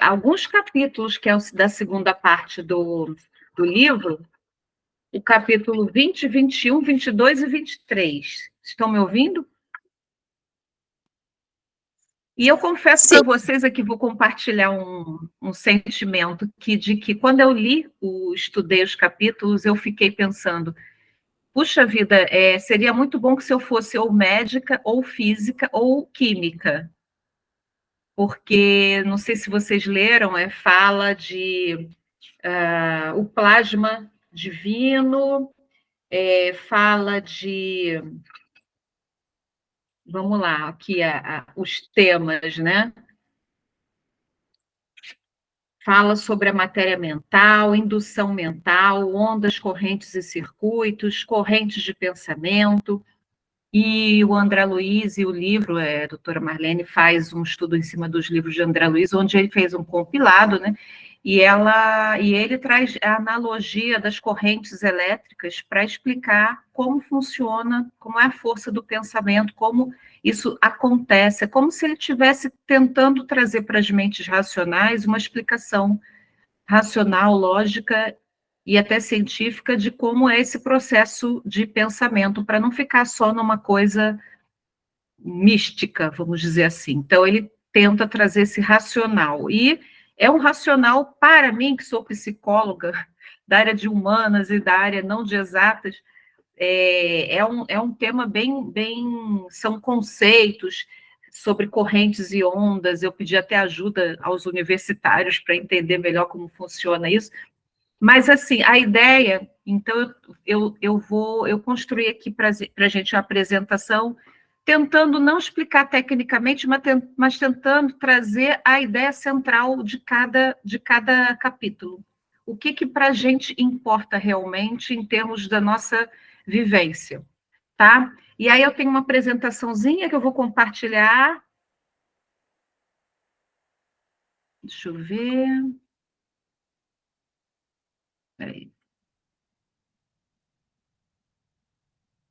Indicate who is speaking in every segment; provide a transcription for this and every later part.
Speaker 1: alguns capítulos que é da segunda parte do livro, o capítulo 20, 21, 22 e 23. Estão me ouvindo? E eu confesso para vocês aqui, vou compartilhar um sentimento de que quando eu estudei os capítulos, eu fiquei pensando, puxa vida, seria muito bom que se eu fosse ou médica, ou física, ou química. Porque, não sei se vocês leram, fala de o plasma divino, fala de... Vamos lá, aqui os temas, né? Fala sobre a matéria mental, indução mental, ondas, correntes e circuitos, correntes de pensamento. E o André Luiz, e o livro, a doutora Marlene faz um estudo em cima dos livros de André Luiz, onde ele fez um compilado, né? E ele traz a analogia das correntes elétricas para explicar como funciona, como é a força do pensamento, como isso acontece. É como se ele estivesse tentando trazer para as mentes racionais uma explicação racional, lógica e até científica de como é esse processo de pensamento, para não ficar só numa coisa mística, vamos dizer assim. Então, ele tenta trazer esse racional. E é um racional, para mim, que sou psicóloga da área de humanas e da área não de exatas, é um tema são conceitos sobre correntes e ondas. Eu pedi até ajuda aos universitários para entender melhor como funciona isso. Mas, assim, a ideia, então, eu construí aqui para a gente a apresentação, tentando não explicar tecnicamente, mas tentando trazer a ideia central de cada capítulo. O que para a gente importa realmente em termos da nossa vivência, tá? E aí eu tenho uma apresentaçãozinha que eu vou compartilhar. Deixa eu ver. Peraí.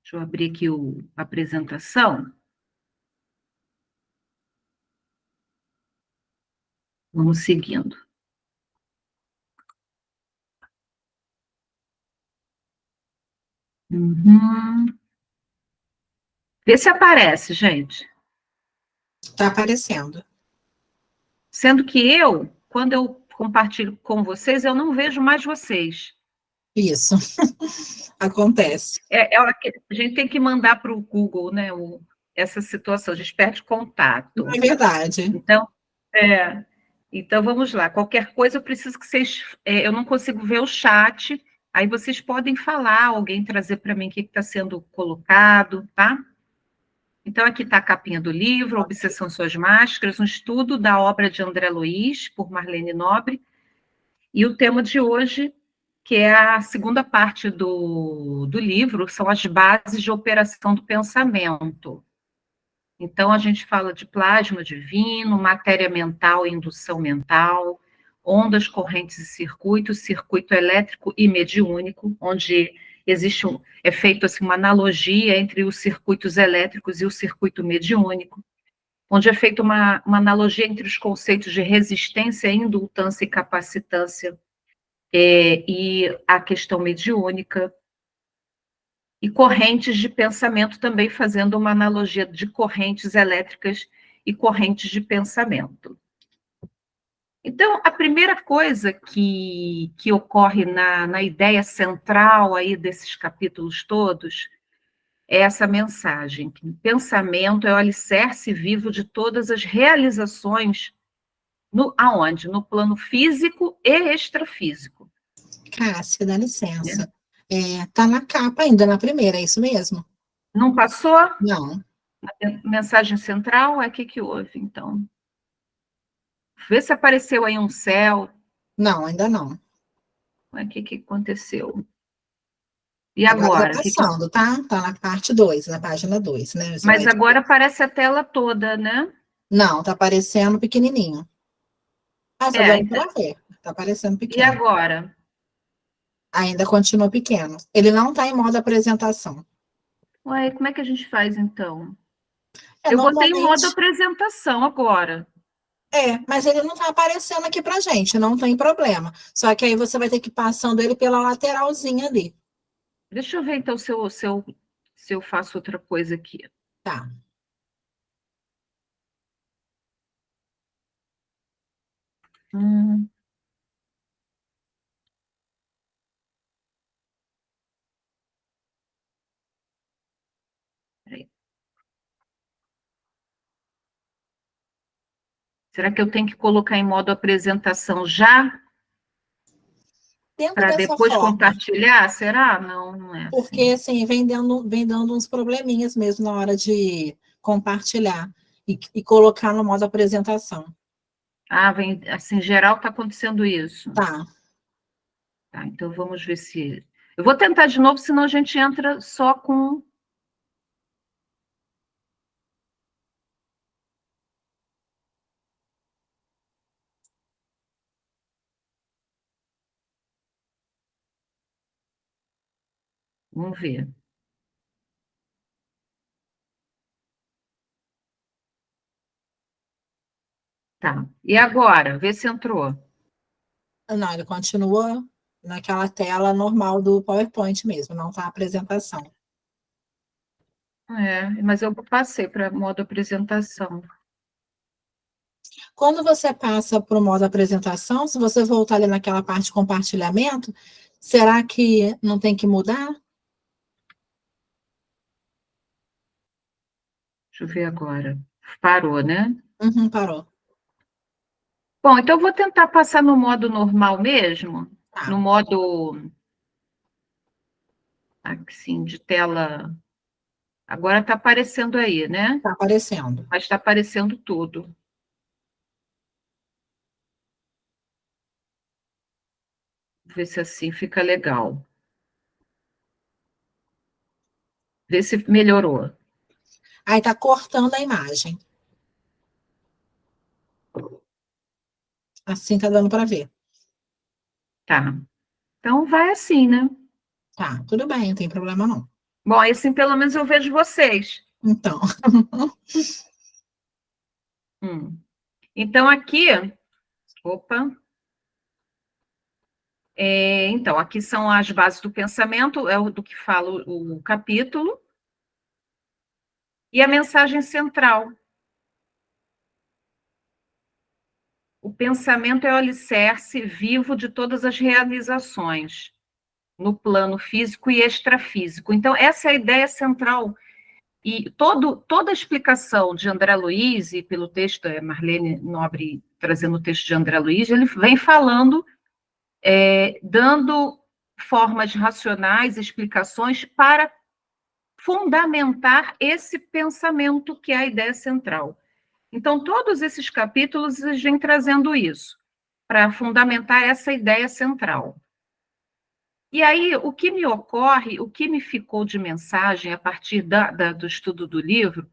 Speaker 1: Deixa eu abrir aqui a apresentação. Vamos seguindo. Uhum. Vê se aparece, gente.
Speaker 2: Está aparecendo.
Speaker 1: Sendo que quando eu compartilho com vocês, eu não vejo mais vocês.
Speaker 2: Isso. Acontece.
Speaker 1: A gente tem que mandar para o Google, né, essa situação, a gente perde contato.
Speaker 2: É verdade.
Speaker 1: Então, vamos lá. Qualquer coisa, eu preciso que vocês... eu não consigo ver o chat, aí vocês podem falar, alguém trazer para mim o que está sendo colocado, tá? Então, aqui está a capinha do livro, Obsessão e Suas Máscaras, um estudo da obra de André Luiz, por Marlene Nobre, e o tema de hoje, que é a segunda parte do livro, são as bases de operação do pensamento. Então, a gente fala de plasma divino, matéria mental e indução mental, ondas, correntes e circuitos, circuito elétrico e mediúnico, onde é feito assim, uma analogia entre os circuitos elétricos e o circuito mediúnico, onde é feita uma analogia entre os conceitos de resistência, indutância e capacitância, e a questão mediúnica, e correntes de pensamento também, fazendo uma analogia de correntes elétricas e correntes de pensamento. Então, a primeira coisa que ocorre na ideia central aí desses capítulos todos é essa mensagem, que o pensamento é o alicerce vivo de todas as realizações, aonde? No plano físico e extrafísico.
Speaker 2: Cássia, dá licença. Tá na capa ainda, na primeira, é isso mesmo?
Speaker 1: Não passou?
Speaker 2: Não.
Speaker 1: A mensagem central é o que houve, então? Vê se apareceu aí um céu.
Speaker 2: Não, ainda não.
Speaker 1: O que aconteceu? E
Speaker 2: Agora
Speaker 1: agora?
Speaker 2: tá passando, tá? Tá na parte 2, na página 2, né?
Speaker 1: Mas agora aparece a tela toda, né?
Speaker 2: Não, tá aparecendo pequenininho. Tá dando para ver. Tá aparecendo pequeno.
Speaker 1: E agora?
Speaker 2: Ainda continua pequeno. Ele não tá em modo apresentação.
Speaker 1: Ué, como é que a gente faz, então? Eu botei em modo apresentação agora.
Speaker 2: Mas ele não está aparecendo aqui pra gente, não tem problema. Só que aí você vai ter que ir passando ele pela lateralzinha ali.
Speaker 1: Deixa eu ver, então, se eu faço outra coisa aqui.
Speaker 2: Tá.
Speaker 1: Hum. Peraí. Será que eu tenho que colocar em modo apresentação já,
Speaker 2: Tenta
Speaker 1: para
Speaker 2: dessa
Speaker 1: depois
Speaker 2: forma,
Speaker 1: compartilhar? Será? Não, não é
Speaker 2: porque
Speaker 1: assim.
Speaker 2: assim, vem dando uns probleminhas mesmo na hora de compartilhar e colocar no modo apresentação.
Speaker 1: Ah, vem, assim, em geral está acontecendo isso.
Speaker 2: Tá.
Speaker 1: Tá, então vamos ver se. Eu vou tentar de novo, senão a gente entra só com. Vamos ver. Tá. E agora? Vê se entrou.
Speaker 2: Não, ele continua naquela tela normal do PowerPoint mesmo, não tá a apresentação.
Speaker 1: É, mas eu passei para modo apresentação.
Speaker 2: Quando você passa para o modo apresentação, se você voltar ali naquela parte de compartilhamento, será que não tem que mudar?
Speaker 1: Deixa eu ver agora. Parou, né?
Speaker 2: Uhum, parou.
Speaker 1: Bom, então eu vou tentar passar no modo normal mesmo, no
Speaker 2: Tá,
Speaker 1: modo assim, de tela. Agora está aparecendo aí, né?
Speaker 2: tá aparecendo.
Speaker 1: Mas está aparecendo tudo. Ver se assim fica legal. Ver se melhorou.
Speaker 2: Aí tá cortando a imagem. Assim tá dando para ver.
Speaker 1: Tá. Então vai assim, né?
Speaker 2: Tá, tudo bem, não tem problema não.
Speaker 1: Bom, aí assim pelo menos eu vejo vocês.
Speaker 2: Então,
Speaker 1: Hum. Então aqui, opa. Então, aqui são as bases do pensamento, é do que fala o capítulo, e a mensagem central. O pensamento é o alicerce vivo de todas as realizações, no plano físico e extrafísico. Então, essa é a ideia central. E toda a explicação de André Luiz, e pelo texto, Marlene Nobre trazendo o texto de André Luiz, ele vem falando, dando formas racionais, explicações para fundamentar esse pensamento que é a ideia central. Então, todos esses capítulos vêm trazendo isso, para fundamentar essa ideia central. E aí, o que me ocorre, o que me ficou de mensagem a partir do estudo do livro,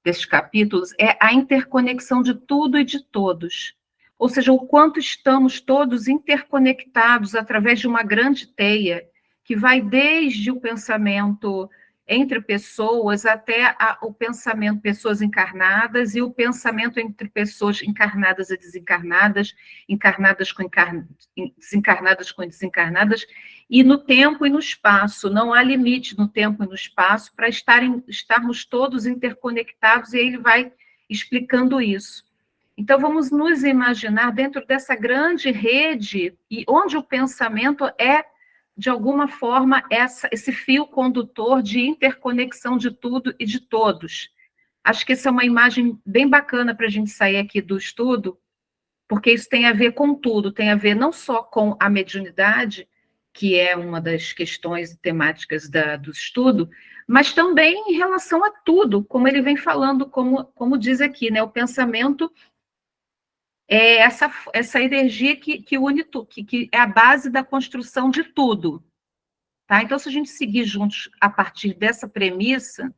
Speaker 1: desses capítulos, é a interconexão de tudo e de todos. Ou seja, o quanto estamos todos interconectados através de uma grande teia que vai desde o pensamento entre pessoas até o pensamento pessoas encarnadas e o pensamento entre pessoas encarnadas e desencarnadas, desencarnadas com desencarnadas, e no tempo e no espaço. Não há limite no tempo e no espaço para estarmos todos interconectados, e ele vai explicando isso. Então, vamos nos imaginar dentro dessa grande rede, e onde o pensamento é, de alguma forma, esse fio condutor de interconexão de tudo e de todos. Acho que essa é uma imagem bem bacana para a gente sair aqui do estudo, porque isso tem a ver com tudo, tem a ver não só com a mediunidade, que é uma das questões temáticas do estudo, mas também em relação a tudo, como ele vem falando, como diz aqui, né? O pensamento é essa energia que une tudo, que é a base da construção de tudo. Tá? Então, se a gente seguir juntos a partir dessa premissa,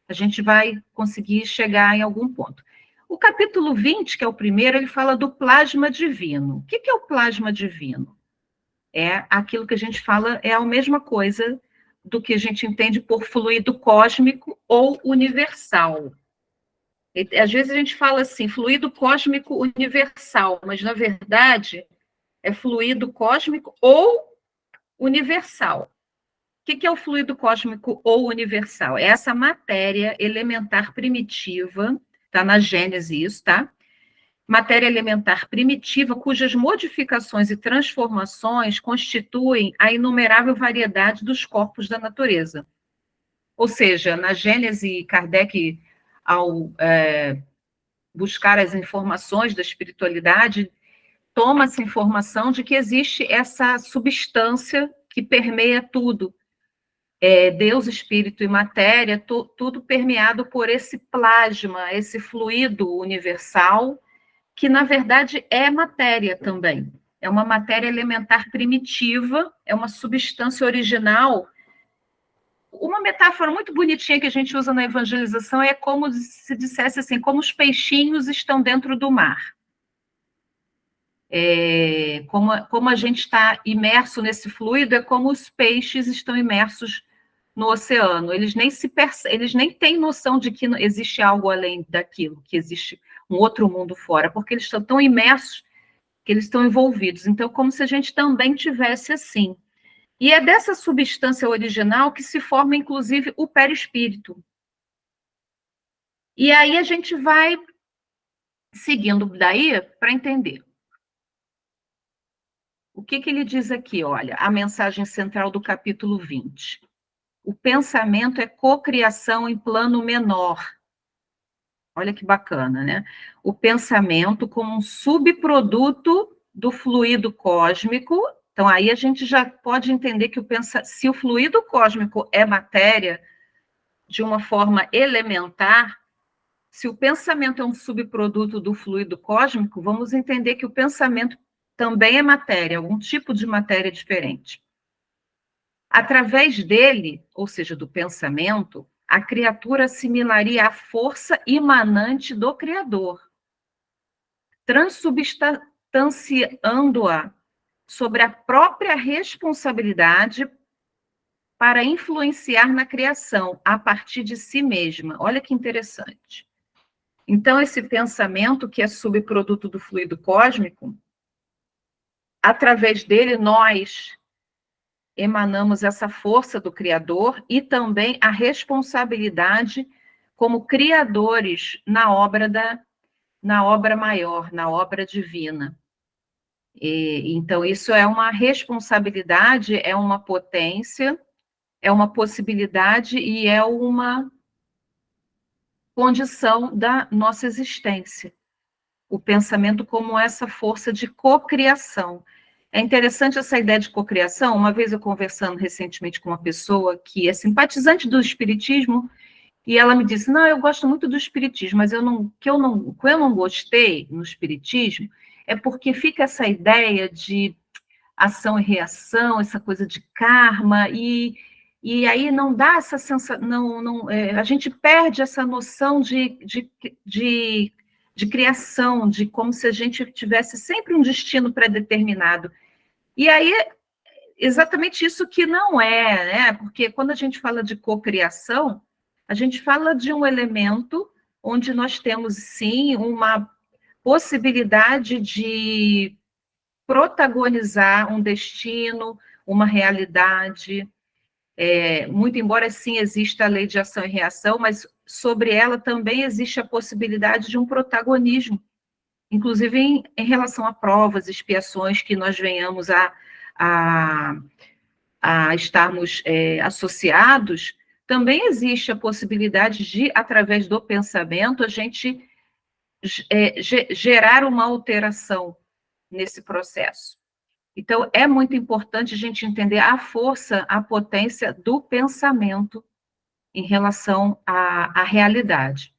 Speaker 1: a gente vai conseguir chegar em algum ponto. O capítulo 20, que é o primeiro, ele fala do plasma divino. O que é o plasma divino? É aquilo que a gente fala, é a mesma coisa do que a gente entende por fluido cósmico ou universal. Às vezes a gente fala assim, fluido cósmico universal, mas na verdade é fluido cósmico ou universal. O que é o fluido cósmico ou universal? É essa matéria elementar primitiva, está na Gênese isso, tá? Matéria elementar primitiva, cujas modificações e transformações constituem a inumerável variedade dos corpos da natureza. Ou seja, na Gênese, Kardec, ao buscar as informações da espiritualidade, toma essa informação de que existe essa substância que permeia tudo. Deus, espírito e matéria, tudo permeado por esse plasma, esse fluido universal, que na verdade é matéria também. É uma matéria elementar primitiva, é uma substância original. Uma metáfora muito bonitinha que a gente usa na evangelização é como se dissesse assim, como os peixinhos estão dentro do mar. Como a gente está imerso nesse fluido, é como os peixes estão imersos no oceano. Eles nem têm noção de que existe algo além daquilo, que existe um outro mundo fora, porque eles estão tão imersos que eles estão envolvidos. Então, como se a gente também tivesse assim. E é dessa substância original que se forma, inclusive, o perispírito. E aí a gente vai seguindo daí para entender. O que ele diz aqui? Olha, a mensagem central do capítulo 20. O pensamento é cocriação em plano menor. Olha que bacana, né? O pensamento como um subproduto do fluido cósmico. Então, aí a gente já pode entender que se o fluido cósmico é matéria de uma forma elementar, se o pensamento é um subproduto do fluido cósmico, vamos entender que o pensamento também é matéria, algum tipo de matéria diferente. Através dele, ou seja, do pensamento, a criatura assimilaria a força imanente do Criador, transubstanciando-a sobre a própria responsabilidade para influenciar na criação, a partir de si mesma. Olha que interessante. Então, esse pensamento, que é subproduto do fluido cósmico, através dele, nós emanamos essa força do Criador e também a responsabilidade como criadores na obra maior, na obra divina. Então, isso é uma responsabilidade, é uma potência, é uma possibilidade e é uma condição da nossa existência. O pensamento como essa força de cocriação. É interessante essa ideia de cocriação. Uma vez eu conversando recentemente com uma pessoa que é simpatizante do espiritismo, e ela me disse: não, eu gosto muito do espiritismo, mas o que eu não gostei no espiritismo é porque fica essa ideia de ação e reação, essa coisa de karma, e aí não dá essa sensação, a gente perde essa noção de criação, de como se a gente tivesse sempre um destino pré-determinado. E aí, exatamente isso que não é, né? Porque quando a gente fala de cocriação, a gente fala de um elemento onde nós temos, sim, uma possibilidade de protagonizar um destino, uma realidade. Muito embora, sim, exista a lei de ação e reação, mas sobre ela também existe a possibilidade de um protagonismo, inclusive em relação a provas, expiações que nós venhamos a estarmos associados, também existe a possibilidade de, através do pensamento, a gente gerar uma alteração nesse processo. Então, é muito importante a gente entender a força, a potência do pensamento em relação à realidade.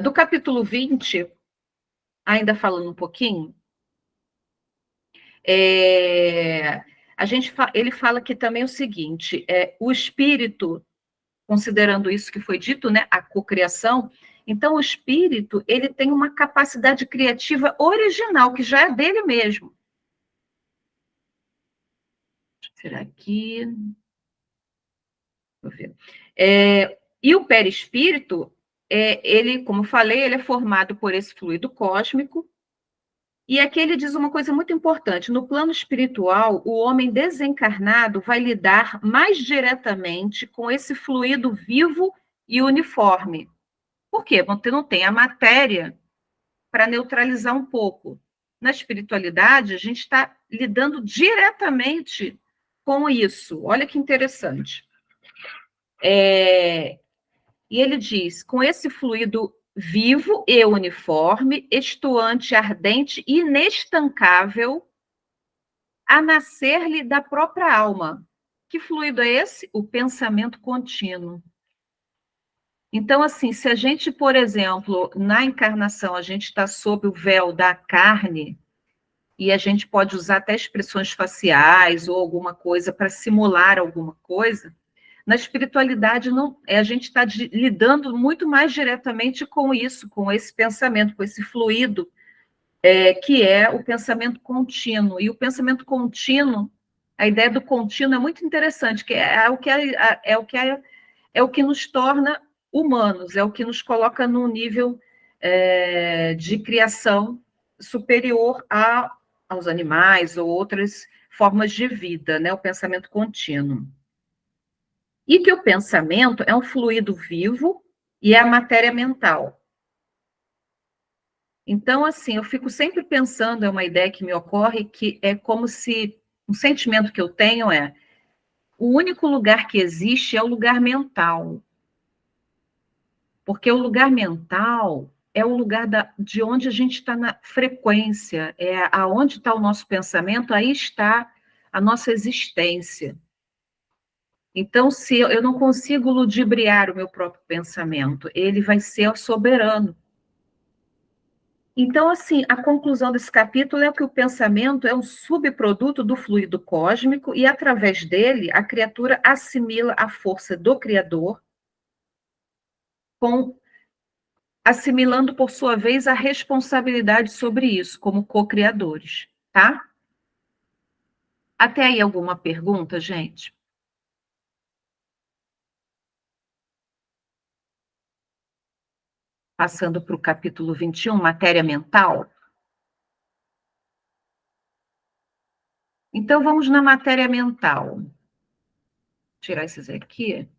Speaker 1: Do capítulo 20, ainda falando um pouquinho, ele fala aqui também o seguinte: o espírito, considerando isso que foi dito, né, a cocriação, então o espírito ele tem uma capacidade criativa original, que já é dele mesmo. Será que... Vou ver. E o perispírito, ele, como eu falei, ele é formado por esse fluido cósmico. E aqui ele diz uma coisa muito importante: no plano espiritual, o homem desencarnado vai lidar mais diretamente com esse fluido vivo e uniforme. Por quê? Porque não tem a matéria para neutralizar um pouco. Na espiritualidade, a gente está lidando diretamente com isso. Olha que interessante. E ele diz: com esse fluido vivo e uniforme, estuante, ardente, inestancável, a nascer-lhe da própria alma. Que fluido é esse? O pensamento contínuo. Então, assim, se a gente, por exemplo, na encarnação, a gente está sob o véu da carne, e a gente pode usar até expressões faciais ou alguma coisa para simular alguma coisa, na espiritualidade não, a gente está lidando muito mais diretamente com isso, com esse pensamento, com esse fluido, que é o pensamento contínuo. E o pensamento contínuo, a ideia do contínuo é muito interessante, que é o que nos torna humanos, é o que nos coloca num nível de criação superior aos animais ou outras formas de vida, né? O pensamento contínuo. E que o pensamento é um fluido vivo e é a matéria mental. Então, assim, eu fico sempre pensando, é uma ideia que me ocorre, que é como se, um sentimento que eu tenho é, o único lugar que existe é o lugar mental. Porque o lugar mental é o lugar de onde a gente está na frequência, é aonde está o nosso pensamento, aí está a nossa existência. Então, se eu não consigo ludibriar o meu próprio pensamento, ele vai ser soberano. Então, assim, a conclusão desse capítulo é que o pensamento é um subproduto do fluido cósmico e, através dele, a criatura assimila a força do Criador, assimilando, por sua vez, a responsabilidade sobre isso, como co-criadores, tá? Até aí alguma pergunta, gente? Passando para o capítulo 21, matéria mental. Então, vamos na matéria mental. Vou tirar esses aqui.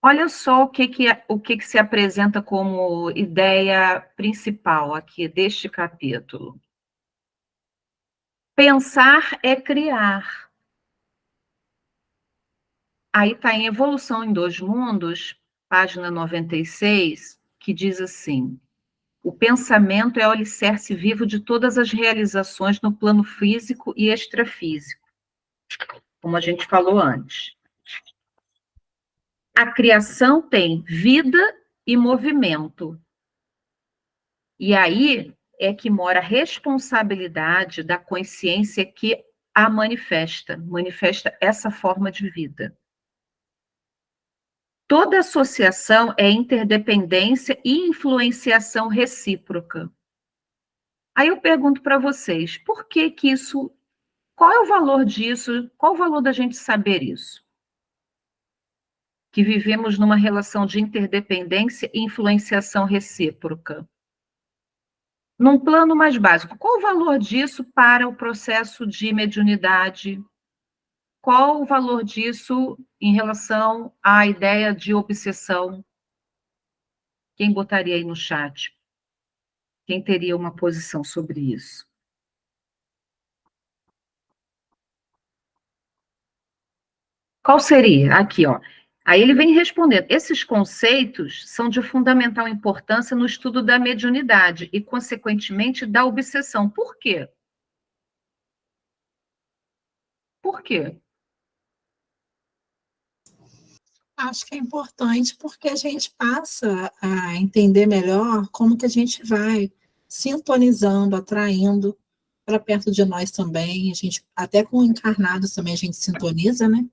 Speaker 1: Olha só o que se apresenta como ideia principal aqui deste capítulo. Pensar é criar. Aí está em Evolução em Dois Mundos, página 96, que diz assim: o pensamento é o alicerce vivo de todas as realizações no plano físico e extrafísico, como a gente falou antes. A criação tem vida e movimento. E aí é que mora a responsabilidade da consciência que a manifesta essa forma de vida. Toda associação é interdependência e influenciação recíproca. Aí eu pergunto para vocês, por que isso, qual é o valor disso, qual o valor da gente saber isso? Que vivemos numa relação de interdependência e influenciação recíproca. Num plano mais básico, qual o valor disso para o processo de mediunidade? Qual o valor disso em relação à ideia de obsessão? Quem botaria aí no chat? Quem teria uma posição sobre isso? Qual seria? Aqui, ó. Aí ele vem respondendo: esses conceitos são de fundamental importância no estudo da mediunidade e, consequentemente, da obsessão. Por quê? Por quê?
Speaker 2: Acho que é importante porque a gente passa a entender melhor como que a gente vai sintonizando, atraindo para perto de nós também. A gente, até com encarnados também a gente sintoniza, né?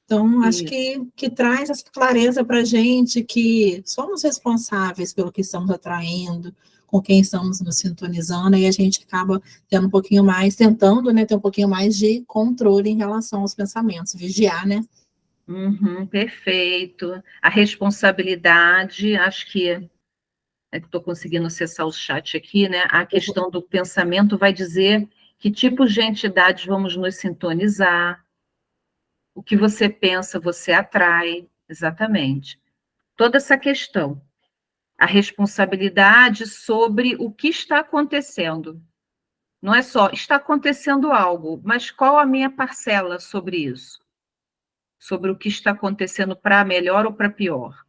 Speaker 2: Então, acho que traz essa clareza para a gente que somos responsáveis pelo que estamos atraindo, com quem estamos nos sintonizando, e a gente acaba tendo um pouquinho mais, tentando, né, ter um pouquinho mais de controle em relação aos pensamentos, vigiar, né?
Speaker 1: Uhum, perfeito. A responsabilidade, acho que estou conseguindo acessar o chat aqui, né? A questão do pensamento vai dizer que tipos de entidades vamos nos sintonizar, o que você pensa, você atrai, exatamente. Toda essa questão, a responsabilidade sobre o que está acontecendo. Não é só, está acontecendo algo, mas qual a minha parcela sobre isso? Sobre o que está acontecendo para melhor ou para pior?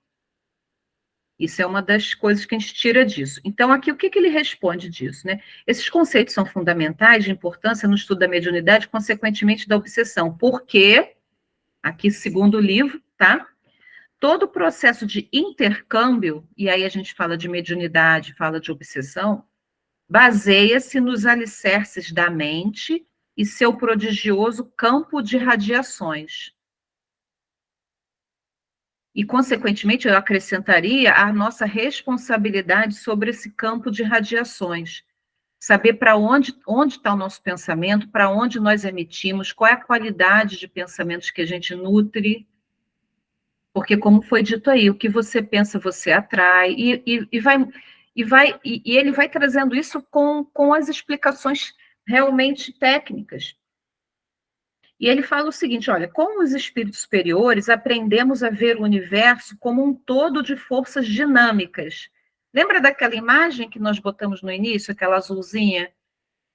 Speaker 1: Isso é uma das coisas que a gente tira disso. Então, aqui, o que, que ele responde disso, né? Esses conceitos são fundamentais de importância no estudo da mediunidade, consequentemente da obsessão, porque, aqui, segundo o livro, tá? Todo o processo de intercâmbio, e aí a gente fala de mediunidade, fala de obsessão, baseia-se nos alicerces da mente e seu prodigioso campo de radiações. E, consequentemente, eu acrescentaria a nossa responsabilidade sobre esse campo de radiações. Saber para onde está o nosso pensamento, para onde nós emitimos, qual é a qualidade de pensamentos que a gente nutre, porque, como foi dito aí, o que você pensa, você atrai, e ele vai trazendo isso com as explicações realmente técnicas. E ele fala o seguinte: olha, com os espíritos superiores, aprendemos a ver o universo como um todo de forças dinâmicas. Lembra daquela imagem que nós botamos no início, aquela azulzinha,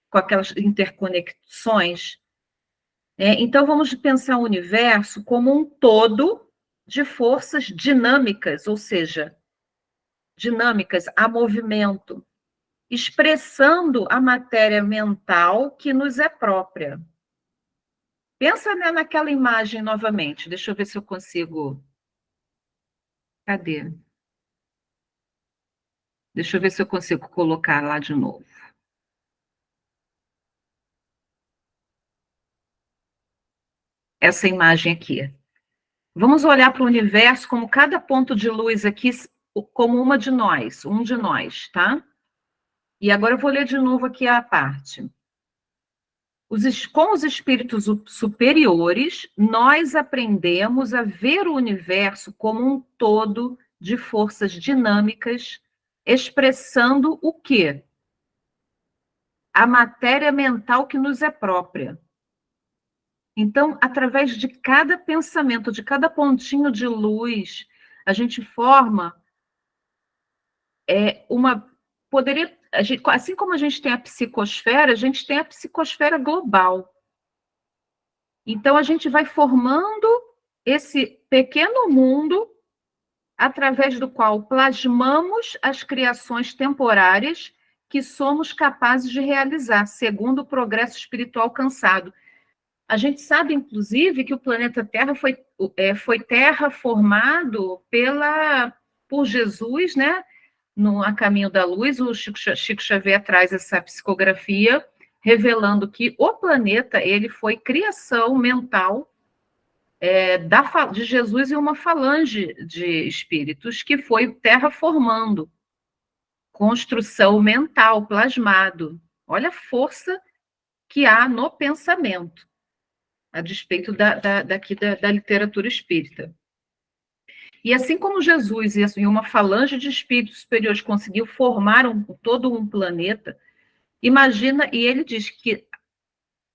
Speaker 1: com aquelas interconexões? Então, vamos pensar o universo como um todo de forças dinâmicas, ou seja, dinâmicas a movimento, expressando a matéria mental que nos é própria. Pensa, né, naquela imagem novamente. Deixa eu ver se eu consigo. Cadê? Deixa eu ver se eu consigo colocar lá de novo. Essa imagem aqui. Vamos olhar para o universo como cada ponto de luz aqui, como uma de nós, um de nós, tá? E agora eu vou ler de novo aqui a parte. Com os espíritos superiores, nós aprendemos a ver o universo como um todo de forças dinâmicas, expressando o quê? A matéria mental que nos é própria. Então, através de cada pensamento, de cada pontinho de luz, a gente forma uma. Poderia. Assim como a gente tem a psicosfera, a gente tem a psicosfera global. Então, a gente vai formando esse pequeno mundo através do qual plasmamos as criações temporárias que somos capazes de realizar, segundo o progresso espiritual alcançado. A gente sabe, inclusive, que o planeta Terra foi terra formado por Jesus, né? No A Caminho da Luz, o Chico Xavier traz essa psicografia, revelando que o planeta ele foi criação mental de Jesus e uma falange de espíritos que foi terra formando, construção mental, plasmado. Olha a força que há no pensamento, a despeito da literatura espírita. E assim como Jesus e uma falange de espíritos superiores conseguiu formar todo um planeta, imagina, e ele diz que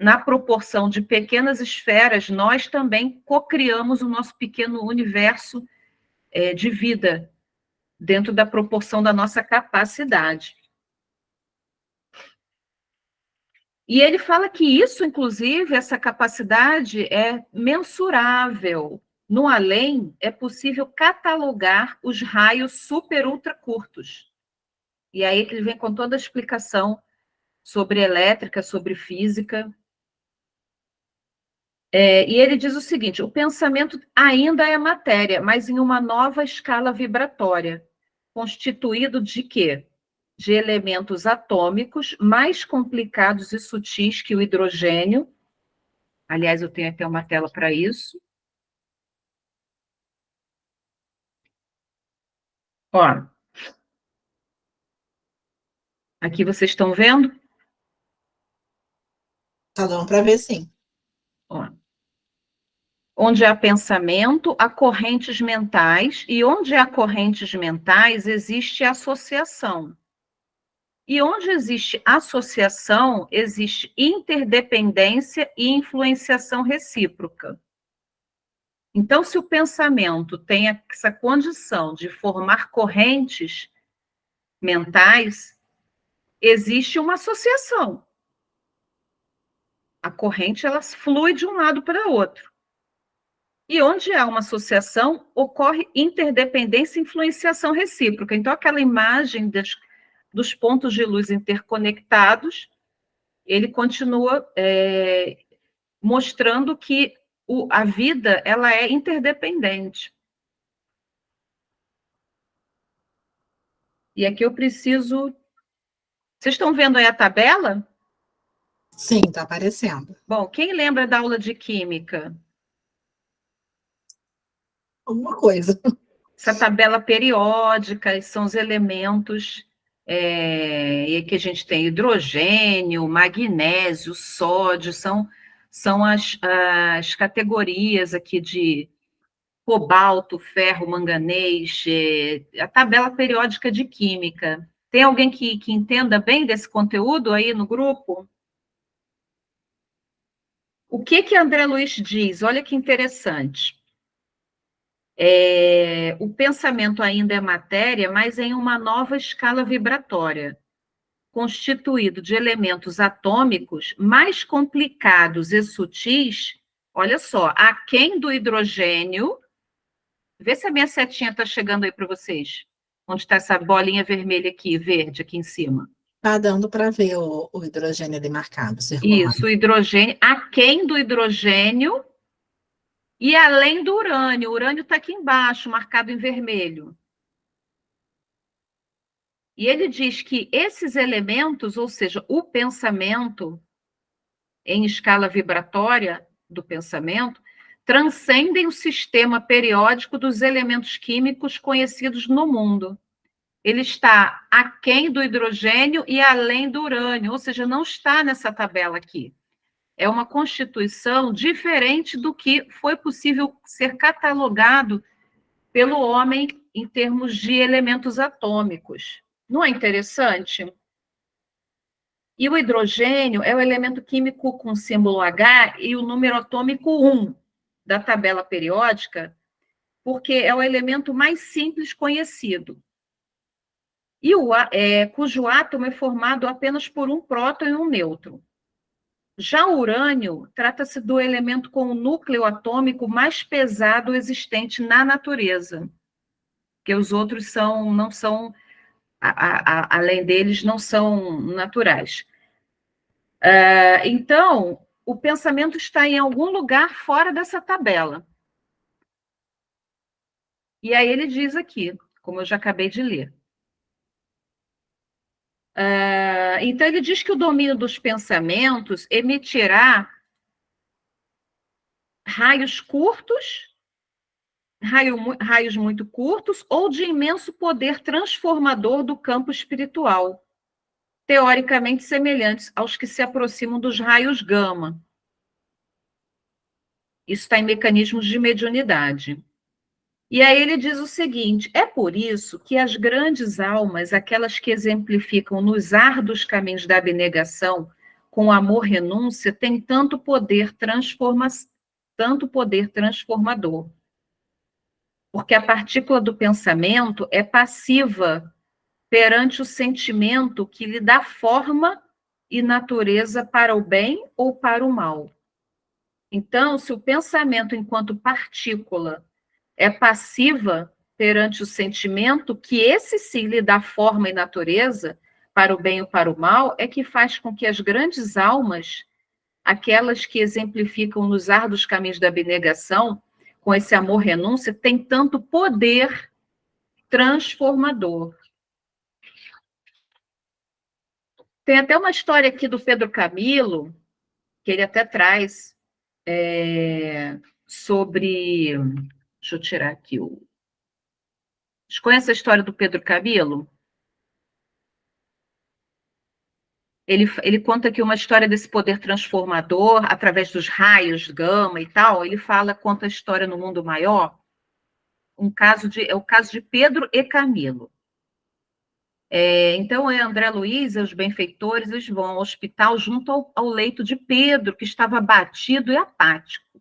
Speaker 1: na proporção de pequenas esferas, nós também cocriamos o nosso pequeno universo de vida, dentro da proporção da nossa capacidade. E ele fala que isso, inclusive, essa capacidade é mensurável. No além, é possível catalogar os raios super ultra curtos. E aí que ele vem com toda a explicação sobre elétrica, sobre física. E ele diz o seguinte: o pensamento ainda é matéria, mas em uma nova escala vibratória, constituído de quê? De elementos atômicos mais complicados e sutis que o hidrogênio. Aliás, eu tenho até uma tela para isso. Ó, aqui vocês estão vendo?
Speaker 2: Tá dando para ver, sim.
Speaker 1: Ó. Onde há pensamento, há correntes mentais, e onde há correntes mentais, existe associação. E onde existe associação, existe interdependência e influenciação recíproca. Então, se o pensamento tem essa condição de formar correntes mentais, existe uma associação. A corrente, ela flui de um lado para o outro. E onde há uma associação, ocorre interdependência e influenciação recíproca. Então, aquela imagem dos pontos de luz interconectados, ele continua mostrando que a vida, ela é interdependente. E aqui eu preciso... Vocês estão vendo aí a tabela?
Speaker 2: Sim, está aparecendo.
Speaker 1: Bom, quem lembra da aula de química?
Speaker 2: Alguma coisa.
Speaker 1: Essa tabela periódica são os elementos que a gente tem: hidrogênio, magnésio, sódio, são as categorias aqui de cobalto, ferro, manganês, a tabela periódica de química. Tem alguém que entenda bem desse conteúdo aí no grupo? O que André Luiz diz? Olha que interessante. O pensamento ainda é matéria, mas em uma nova escala vibratória, constituído de elementos atômicos mais complicados e sutis, olha só, aquém do hidrogênio. Vê se a minha setinha está chegando aí para vocês. Onde está essa bolinha vermelha aqui, verde, aqui em cima?
Speaker 2: Está dando para ver o hidrogênio ali marcado, circulando.
Speaker 1: Isso, o hidrogênio, aquém do hidrogênio e além do urânio. O urânio está aqui embaixo, marcado em vermelho. E ele diz que esses elementos, ou seja, o pensamento em escala vibratória do pensamento, transcendem o sistema periódico dos elementos químicos conhecidos no mundo. Ele está aquém do hidrogênio e além do urânio, ou seja, não está nessa tabela aqui. É uma constituição diferente do que foi possível ser catalogado pelo homem em termos de elementos atômicos. Não é interessante? E o hidrogênio é o elemento químico com símbolo H e o número atômico 1 da tabela periódica, porque é o elemento mais simples conhecido. E cujo átomo é formado apenas por um próton e um nêutron. Já o urânio trata-se do elemento com o núcleo atômico mais pesado existente na natureza, que os outros não são, além deles, não são naturais. Então, o pensamento está em algum lugar fora dessa tabela. E aí ele diz aqui, como eu já acabei de ler. Então, ele diz que o domínio dos pensamentos emitirá raios curtos, raios muito curtos, ou de imenso poder transformador do campo espiritual, teoricamente semelhantes aos que se aproximam dos raios gama. Isso está em mecanismos de mediunidade. E aí ele diz o seguinte: é por isso que as grandes almas, aquelas que exemplificam nos árduos caminhos da abnegação, com amor e renúncia, têm tanto poder transformador. Porque a partícula do pensamento é passiva perante o sentimento que lhe dá forma e natureza para o bem ou para o mal. Então, se o pensamento, enquanto partícula, é passiva perante o sentimento, que esse sim lhe dá forma e natureza para o bem ou para o mal, é que faz com que as grandes almas, aquelas que exemplificam nos árduos caminhos da abnegação, com esse amor renúncia, têm tanto poder transformador. Tem até uma história aqui do Pedro Camilo, que ele até traz sobre... Deixa eu tirar aqui o... Vocês conhecem a história do Pedro Camilo? Ele conta aqui uma história desse poder transformador através dos raios gama e tal. Ele conta a história no mundo maior. É o caso de Pedro e Camilo. Então, André Luiz e os benfeitores eles vão ao hospital junto ao leito de Pedro, que estava abatido e apático.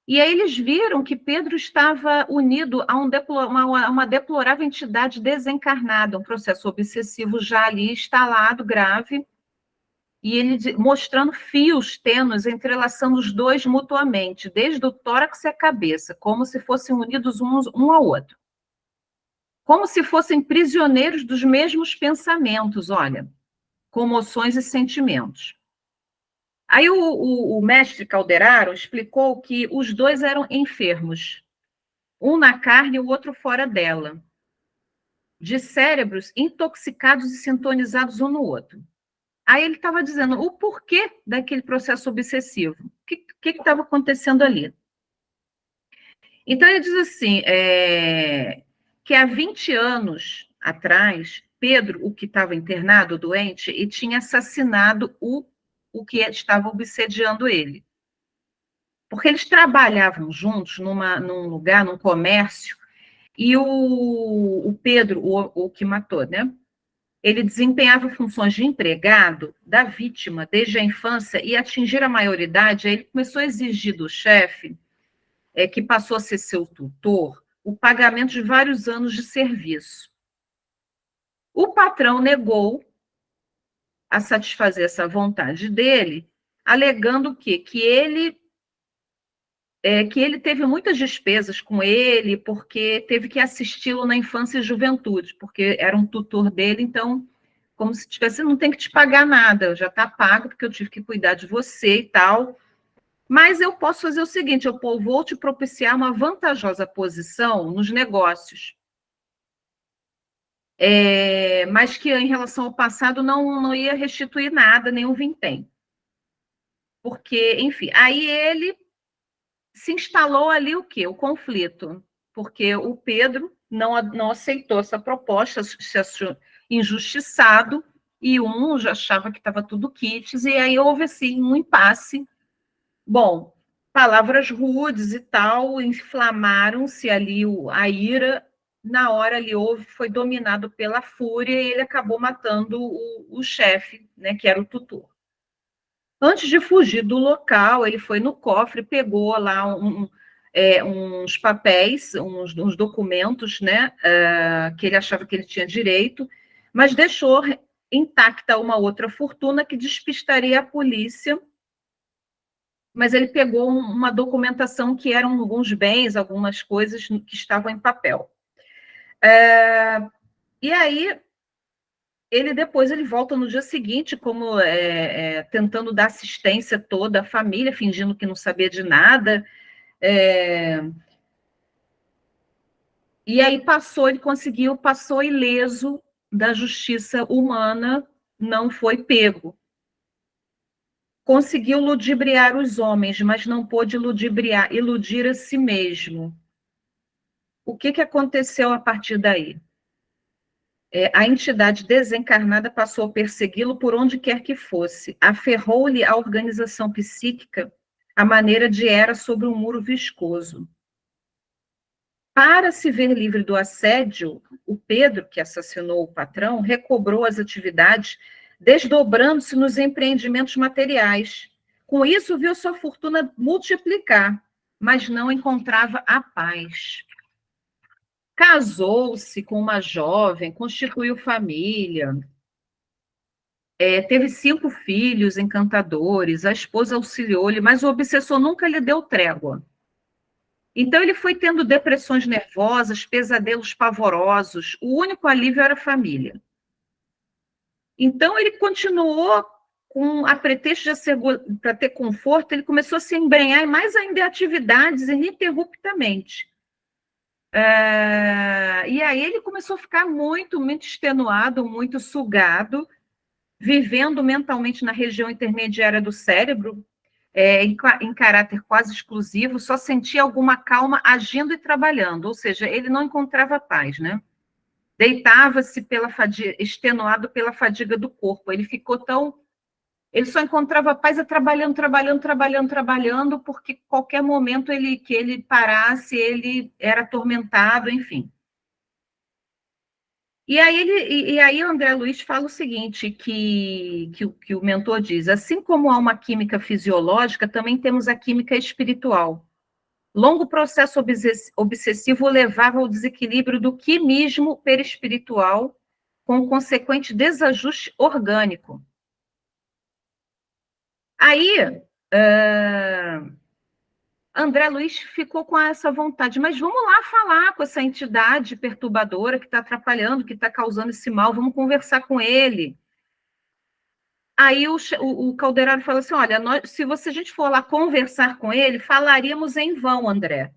Speaker 1: E aí eles viram que Pedro estava unido a uma deplorável entidade desencarnada, um processo obsessivo já ali instalado, grave, e ele mostrando fios tênues, entrelaçando os dois mutuamente, desde o tórax e a cabeça, como se fossem unidos um ao outro. Como se fossem prisioneiros dos mesmos pensamentos, olha, comoções e sentimentos. Aí o mestre Calderaro explicou que os dois eram enfermos, um na carne e o outro fora dela, de cérebros intoxicados e sintonizados um no outro. Aí ele estava dizendo o porquê daquele processo obsessivo, o que estava acontecendo ali. Então ele diz assim, que há 20 anos atrás, Pedro, o que estava internado, doente, e tinha assassinado o que estava obsediando ele. Porque eles trabalhavam juntos num lugar, num comércio, e o Pedro, o que matou, né? Ele desempenhava funções de empregado da vítima desde a infância e atingir a maioridade, aí ele começou a exigir do chefe, que passou a ser seu tutor, o pagamento de vários anos de serviço. O patrão negou a satisfazer essa vontade dele, alegando que ele teve muitas despesas com ele, porque teve que assisti-lo na infância e juventude, porque era um tutor dele, então, como se tivesse, não tem que te pagar nada, já está pago, porque eu tive que cuidar de você e tal, mas eu posso fazer o seguinte, eu vou te propiciar uma vantajosa posição nos negócios, mas que em relação ao passado não ia restituir nada, nenhum vintém. Porque, enfim, aí ele se instalou ali o quê? O conflito, porque o Pedro não aceitou essa proposta, se achou injustiçado, e um já achava que estava tudo quites, e aí houve, assim, um impasse. Bom, palavras rudes e tal, inflamaram-se ali a ira, na hora ali foi dominado pela fúria, e ele acabou matando o chefe, né, que era o tutor. Antes de fugir do local, ele foi no cofre, pegou lá uns papéis, uns documentos, né, que ele achava que ele tinha direito, mas deixou intacta uma outra fortuna que despistaria a polícia, mas ele pegou uma documentação que eram alguns bens, algumas coisas que estavam em papel. E aí depois ele volta no dia seguinte, como tentando dar assistência toda à família, fingindo que não sabia de nada. E aí passou ileso da justiça humana, não foi pego. Conseguiu ludibriar os homens, mas não pôde iludir a si mesmo. O que aconteceu a partir daí? A entidade desencarnada passou a persegui-lo por onde quer que fosse. Aferrou-lhe a organização psíquica à maneira de era sobre um muro viscoso. Para se ver livre do assédio, o Pedro, que assassinou o patrão, recobrou as atividades, desdobrando-se nos empreendimentos materiais. Com isso, viu sua fortuna multiplicar, mas não encontrava a paz. Casou-se com uma jovem, constituiu família, teve 5 filhos encantadores, a esposa auxiliou-lhe, mas o obsessor nunca lhe deu trégua. Então ele foi tendo depressões nervosas, pesadelos pavorosos, o único alívio era a família. Então ele continuou a pretexto para ter conforto, ele começou a se embrenhar mais ainda em atividades ininterruptamente. E aí ele começou a ficar muito, muito extenuado, muito sugado, vivendo mentalmente na região intermediária do cérebro, em caráter quase exclusivo, só sentia alguma calma agindo e trabalhando, ou seja, ele não encontrava paz, né? Deitava-se extenuado pela fadiga do corpo. Ele ficou tão... Ele só encontrava paz trabalhando, porque qualquer momento que ele parasse, ele era atormentado, enfim. E aí o André Luiz fala o seguinte, que o mentor diz: assim como há uma química fisiológica, também temos a química espiritual. Longo processo obsessivo levava ao desequilíbrio do quimismo perispiritual, com consequente desajuste orgânico. Aí, André Luiz ficou com essa vontade, mas vamos lá falar com essa entidade perturbadora que está atrapalhando, que está causando esse mal, vamos conversar com ele. Aí o Calderaro falou assim, olha, se a gente for lá conversar com ele, falaríamos em vão, André,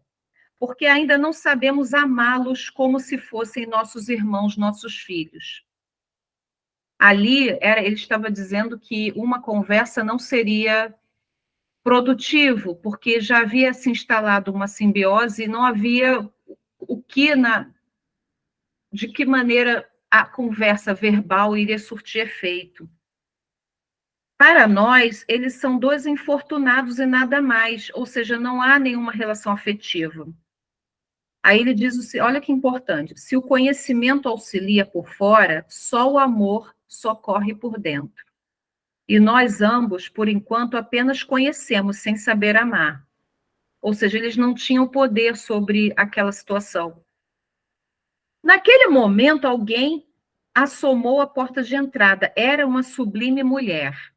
Speaker 1: porque ainda não sabemos amá-los como se fossem nossos irmãos, nossos filhos. Ali, ele estava dizendo que uma conversa não seria produtivo, porque já havia se instalado uma simbiose e não havia de que maneira a conversa verbal iria surtir efeito. Para nós, eles são dois infortunados e nada mais, ou seja, não há nenhuma relação afetiva. Aí ele diz, olha que importante, se o conhecimento auxilia por fora, só o amor socorre por dentro. E nós ambos, por enquanto, apenas conhecemos sem saber amar. Ou seja, eles não tinham poder sobre aquela situação. Naquele momento, alguém assomou a porta de entrada. Era uma sublime mulher.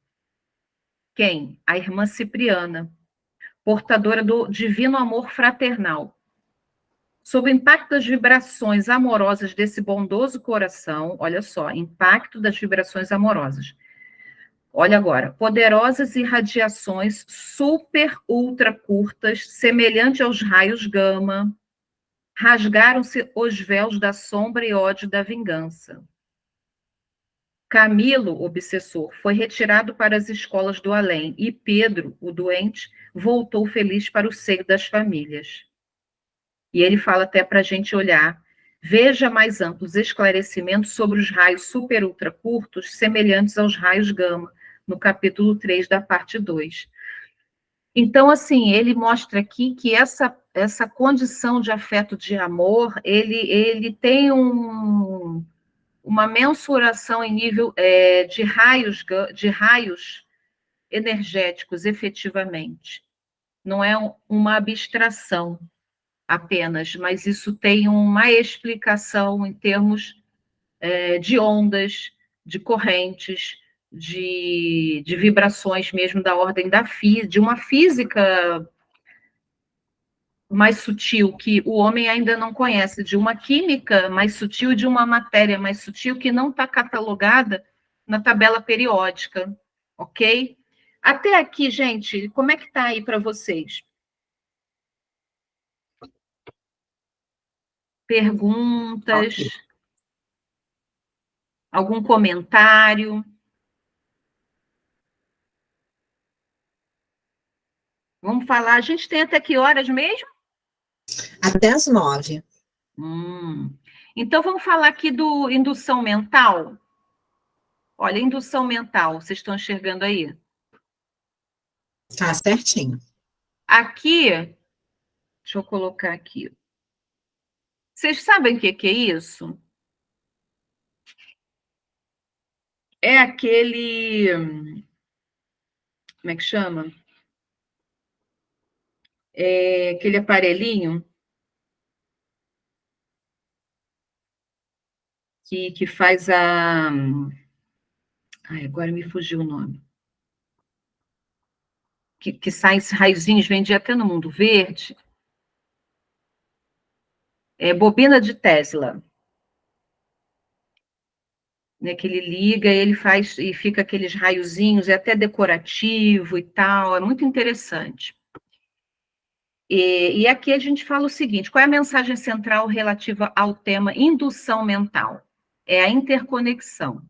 Speaker 1: Quem? A irmã Cipriana, portadora do divino amor fraternal. Sob o impacto das vibrações amorosas desse bondoso coração, olha só, impacto das vibrações amorosas. Olha agora, poderosas irradiações super ultra curtas, semelhante aos raios gama, rasgaram-se os véus da sombra e ódio da vingança. Camilo, obsessor, foi retirado para as escolas do além e Pedro, o doente, voltou feliz para o seio das famílias. E ele fala até para a gente olhar, veja mais amplos esclarecimentos sobre os raios super ultra curtos, semelhantes aos raios gama, no capítulo 3 da parte 2. Então, assim, ele mostra aqui que essa condição de afeto, de amor, ele tem uma mensuração em nível de raios energéticos, efetivamente. Não é uma abstração apenas, mas isso tem uma explicação em termos de ondas, de correntes, de vibrações mesmo da ordem de uma física mais sutil, que o homem ainda não conhece, de uma química mais sutil, de uma matéria mais sutil, que não está catalogada na tabela periódica, ok? Até aqui, gente, como é que está aí para vocês? Perguntas? Okay. Algum comentário? Vamos falar, a gente tem até que horas mesmo?
Speaker 2: Até as 9.
Speaker 1: Então, vamos falar aqui do indução mental. Olha, indução mental, vocês estão enxergando aí?
Speaker 2: Tá certinho.
Speaker 1: Aqui, deixa eu colocar aqui. Vocês sabem o que é isso? É aquele... Como é que chama? É aquele aparelhinho que faz a... Ai, agora me fugiu o nome. Que sai esses raiozinhos, vende até no Mundo Verde. É bobina de Tesla. Né, que ele liga, ele faz, e fica aqueles raiozinhos, é até decorativo e tal, é muito interessante. E aqui a gente fala o seguinte, qual é a mensagem central relativa ao tema indução mental? É a interconexão.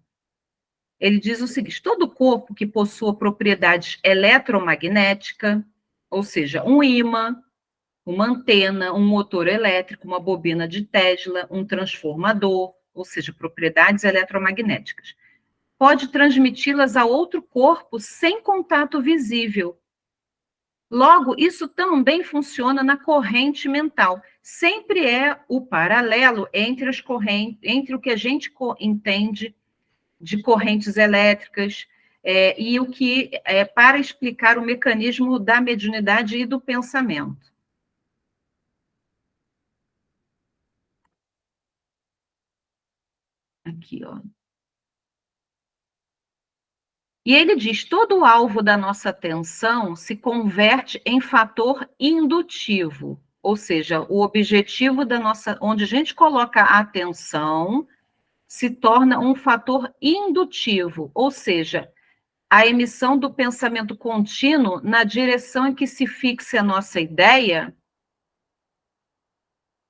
Speaker 1: Ele diz o seguinte, todo corpo que possua propriedades eletromagnética, ou seja, um ímã, uma antena, um motor elétrico, uma bobina de Tesla, um transformador, ou seja, propriedades eletromagnéticas. Pode transmiti-las a outro corpo sem contato visível. Logo, isso também funciona na corrente mental. Sempre é o paralelo entre as correntes, entre o que a gente entende de correntes elétricas e o que é para explicar o mecanismo da mediunidade e do pensamento. Aqui, ó. E ele diz: todo o alvo da nossa atenção se converte em fator indutivo, ou seja, o objetivo da nossa, onde a gente coloca a atenção, se torna um fator indutivo, ou seja, a emissão do pensamento contínuo na direção em que se fixe a nossa ideia,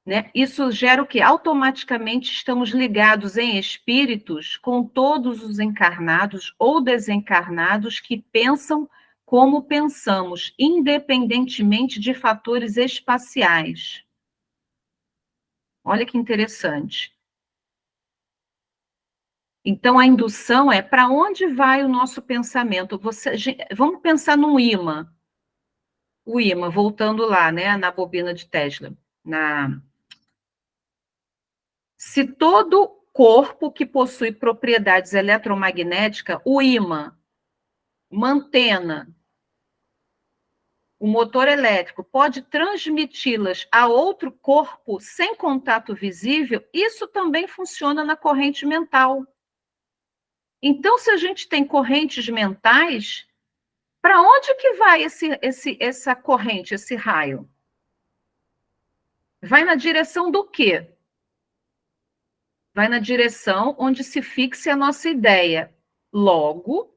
Speaker 1: né? Isso gera o quê? Automaticamente estamos ligados em espíritos com todos os encarnados ou desencarnados que pensam como pensamos, independentemente de fatores espaciais. Olha que interessante. Então, a indução é para onde vai o nosso pensamento. Vamos pensar num ímã. O ímã, voltando lá, né, na bobina de Tesla. Se todo corpo que possui propriedades eletromagnéticas, o ímã, uma antena, o motor elétrico, pode transmiti-las a outro corpo sem contato visível, isso também funciona na corrente mental. Então, se a gente tem correntes mentais, para onde que vai essa corrente, esse raio? Vai na direção do quê? Vai na direção onde se fixe a nossa ideia. Logo,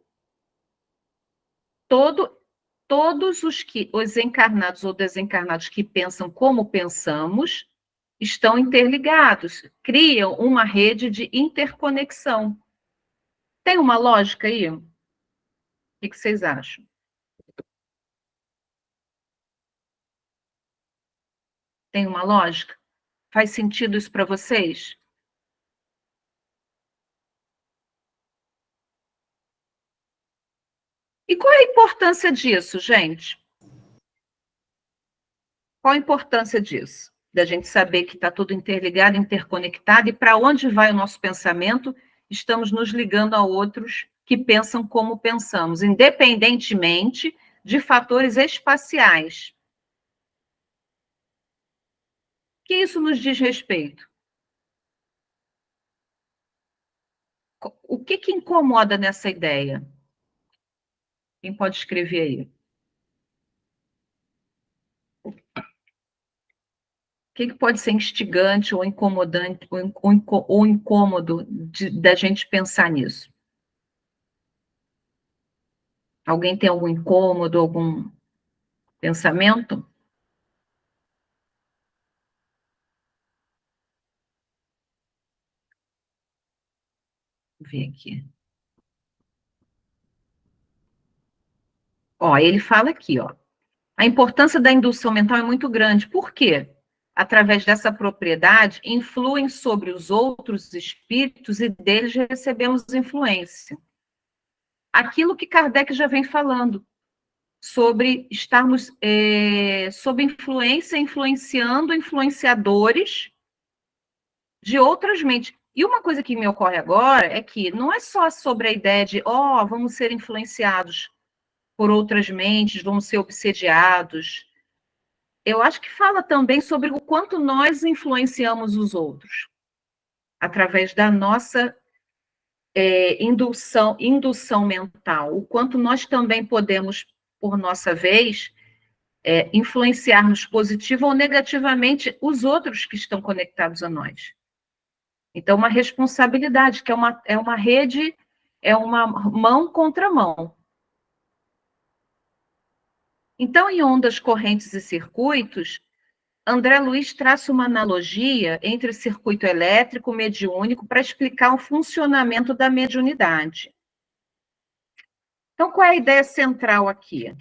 Speaker 1: todos os encarnados ou desencarnados que pensam como pensamos estão interligados, criam uma rede de interconexão. Tem uma lógica aí? O que vocês acham? Tem uma lógica? Faz sentido isso para vocês? E qual é a importância disso, gente? Qual a importância disso? Da gente saber que está tudo interligado, interconectado, e para onde vai o nosso pensamento, estamos nos ligando a outros que pensam como pensamos, independentemente de fatores espaciais. Que isso nos diz respeito? O que incomoda nessa ideia? Quem pode escrever aí? O que pode ser instigante ou incomodante ou incômodo da gente pensar nisso? Alguém tem algum incômodo, algum pensamento? Vou ver aqui. Ó, ele fala aqui, ó. A importância da indução mental é muito grande. Por quê? Através dessa propriedade, influem sobre os outros espíritos e deles recebemos influência. Aquilo que Kardec já vem falando, sobre estarmos sob influência, influenciando influenciadores de outras mentes. E uma coisa que me ocorre agora é que não é só sobre a ideia de, vamos ser influenciados por outras mentes, vamos ser obsediados. Eu acho que fala também sobre o quanto nós influenciamos os outros, através da nossa indução mental, o quanto nós também podemos, por nossa vez, influenciarmos positiva ou negativamente os outros que estão conectados a nós. Então, uma responsabilidade, que é uma rede, é uma mão contra mão. Então, em ondas, correntes e circuitos, André Luiz traça uma analogia entre circuito elétrico mediúnico para explicar o funcionamento da mediunidade. Então, qual é a ideia central aqui?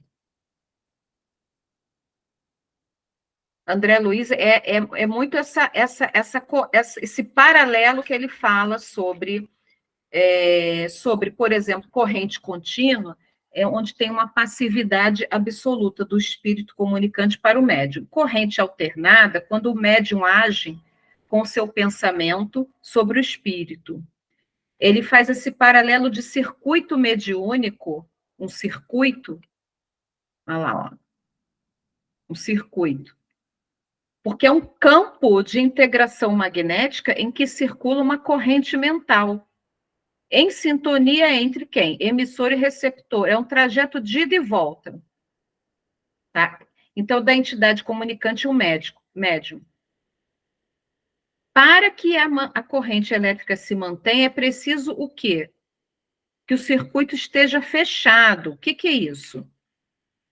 Speaker 1: André Luiz é muito esse paralelo que ele fala sobre, por exemplo, corrente contínua, onde tem uma passividade absoluta do espírito comunicante para o médium. Corrente alternada, quando o médium age com seu pensamento sobre o espírito. Ele faz esse paralelo de circuito mediúnico, um circuito, olha lá, ó, um circuito, porque é um campo de integração magnética em que circula uma corrente mental, em sintonia entre quem? Emissor e receptor. É um trajeto de ida e volta. Tá? Então, da entidade comunicante e o médium. Para que a corrente elétrica se mantenha, é preciso o quê? Que o circuito esteja fechado. O que é isso?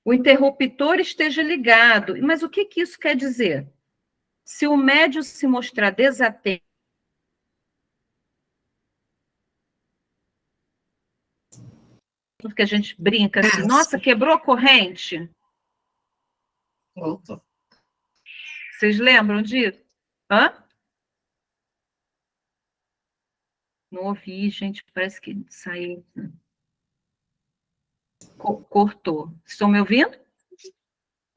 Speaker 1: O interruptor esteja ligado. Mas o que isso quer dizer? Se o médium se mostrar desatento, porque a gente brinca assim, nossa, quebrou a corrente.
Speaker 2: Voltou.
Speaker 1: Vocês lembram disso? Hã? Não ouvi, gente, parece que saiu. Cortou. Estão me ouvindo?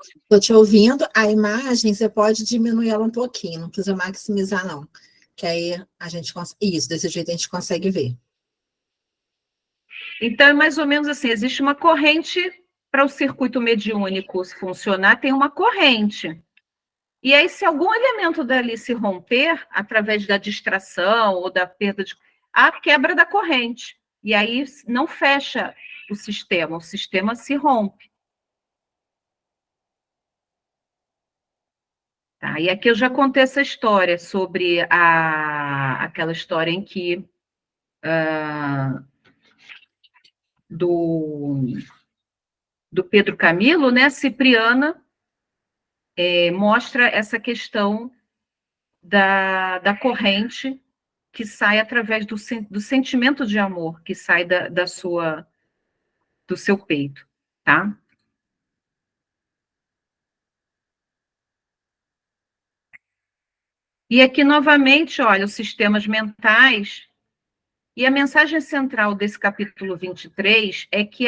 Speaker 2: Estou te ouvindo. A imagem, você pode diminuir ela um pouquinho, não precisa maximizar, não. Que aí a gente consegue. Isso, desse jeito a gente consegue ver.
Speaker 1: Então, é mais ou menos assim: existe uma corrente para o circuito mediúnico funcionar, tem uma corrente. E aí, se algum elemento dali se romper, através da distração ou da perda de. A quebra da corrente. E aí não fecha o sistema se rompe. Tá? E aqui eu já contei essa história sobre aquela história em que do Pedro Camilo, né? Cipriana mostra essa questão da corrente que sai através do sentimento de amor que sai do seu peito, tá? E aqui, novamente, olha, os sistemas mentais, e a mensagem central desse capítulo 23 é que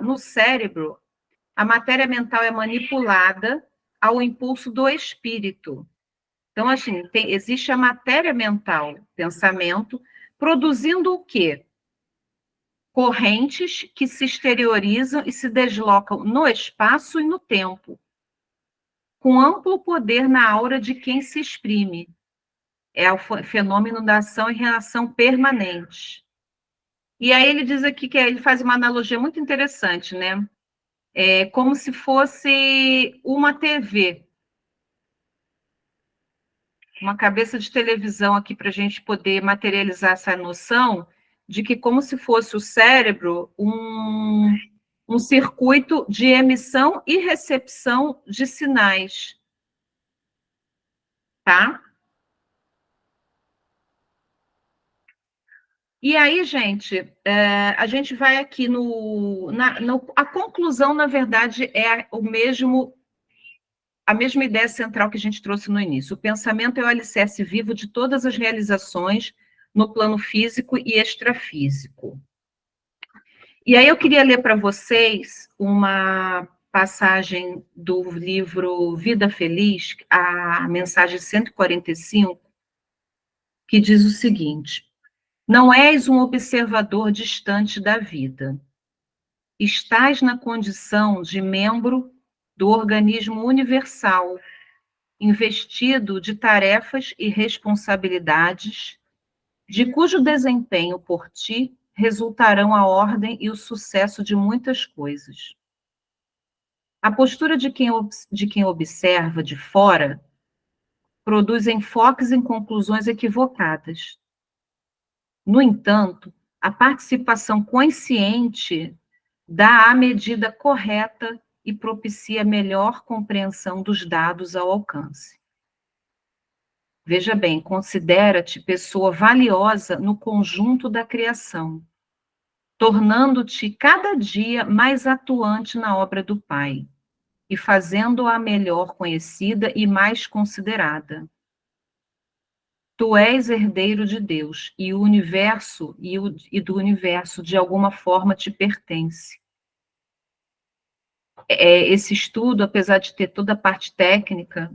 Speaker 1: no cérebro, a matéria mental é manipulada ao impulso do espírito. Então, assim, existe a matéria mental, pensamento, produzindo o quê? Correntes que se exteriorizam e se deslocam no espaço e no tempo, com amplo poder na aura de quem se exprime. É o fenômeno da ação e reação permanente. E aí ele diz aqui que ele faz uma analogia muito interessante, né? É como se fosse uma TV, uma cabeça de televisão aqui para a gente poder materializar essa noção de que como se fosse o cérebro um circuito de emissão e recepção de sinais, tá? E aí, gente, a gente vai aqui a conclusão, na verdade, é a mesma ideia central que a gente trouxe no início. O pensamento é o alicerce vivo de todas as realizações no plano físico e extrafísico. E aí eu queria ler para vocês uma passagem do livro Vida Feliz, a mensagem 145, que diz o seguinte: não és um observador distante da vida. Estás na condição de membro do organismo universal, investido de tarefas e responsabilidades, de cujo desempenho por ti resultarão a ordem e o sucesso de muitas coisas. A postura de quem observa de fora produz enfoques em conclusões equivocadas. No entanto, a participação consciente dá a medida correta e propicia melhor compreensão dos dados ao alcance. Veja bem, considera-te pessoa valiosa no conjunto da criação, tornando-te cada dia mais atuante na obra do Pai. e fazendo-a melhor conhecida e mais considerada. Tu és herdeiro de Deus, e o universo e do universo de alguma forma te pertence. Esse estudo, apesar de ter toda a parte técnica,